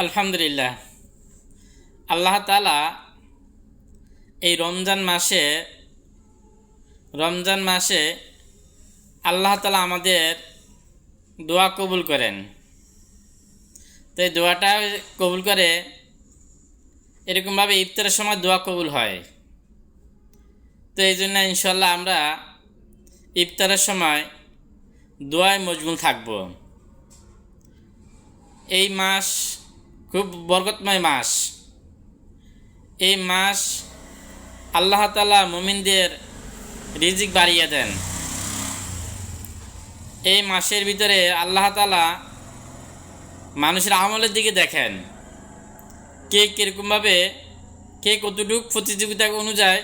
আলহামদুলিল্লাহ। আল্লাহ তাআলা এই রমজান মাসে আল্লাহ তাআলা আমাদের দোয়া কবুল করেন। তো এই দোয়াটা কবুল করে এরকমভাবে ইফতারের সময় দোয়া কবুল হয়। তো এই জন্য ইনশাল্লাহ আমরা ইফতারের সময় দোয়ায় মশগুল থাকব। এই মাস খুব বরকতময় মাস। এই মাস আল্লাহ তাআলা মুমিনদের রিজিক বাড়িয়ে দেন। এই মাসের ভিতরে আল্লাহ তাআলা মানুষের আমলের দিকে দেখেন, কে কীরকমভাবে, কে কতটুকু প্রতিযোগিতা অনুযায়ী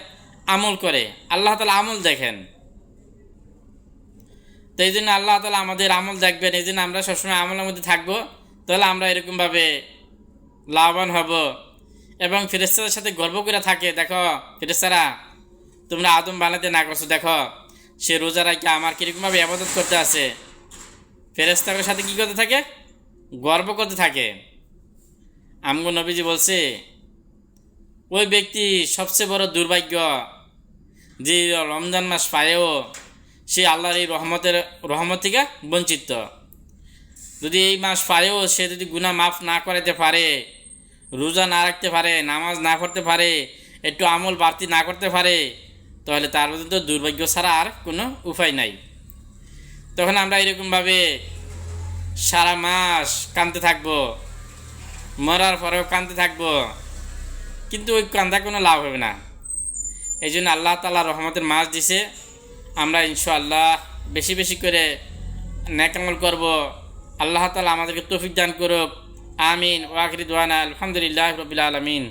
আমল করে, আল্লাহ তাআলা আমল দেখেন। তো এই জন্য আল্লাহ তাআলা আমাদের আমল দেখবেন। এই জন্য আমরা সবসময় আমলের মধ্যে থাকবো, তাহলে আমরা এরকমভাবে লাভবান হব। এবং ফেরেশতাদের সাথে গর্ব করে থাকে, দেখো ফেরেশতারা, তোমরা আদম বানাতে না করছো, দেখো সে রোজা রাখে আমার কীরকমভাবে ইবাদত করতে আছে। ফেরেশতাদের সাথে কী করতে থাকে? গর্ব করতে থাকে। আমগো নবীজি বলছে, ওই ব্যক্তি সবচেয়ে বড় দুর্ভাগ্য যে রমজান মাস পায়েও সে আল্লাহর এই রহমত থেকে বঞ্চিত। যদি এই মাস পারেও সে যদি গুনাহ মাফ না করাতে পারে, রোজা না রাখতে পারে, নামাজ না পড়তে পারে, একটু আমল বাড়তি না করতে পারে, তাহলে তার মধ্যে তো দুর্ভাগ্য ছাড়া আর কোনো উপায় নাই। তখন আমরা এরকমভাবে সারা মাস কাঁদতে থাকবো, মরার পরেও কাঁদতে থাকবো, কিন্তু ওই কান্দা কোনো লাভ হবে না। এই জন্য আল্লাহ তাআলা রহমতের মাস দিছে। আমরা ইনশাআল্লাহ বেশি বেশি করে নেক আমল করব। আল্লাহ তাআলা আমাদেরকে তৌফিক দান করুক। আমিন। ওয়া আখিরু দাওয়ানা আলহামদুলিল্লাহি রাব্বিল আলামিন।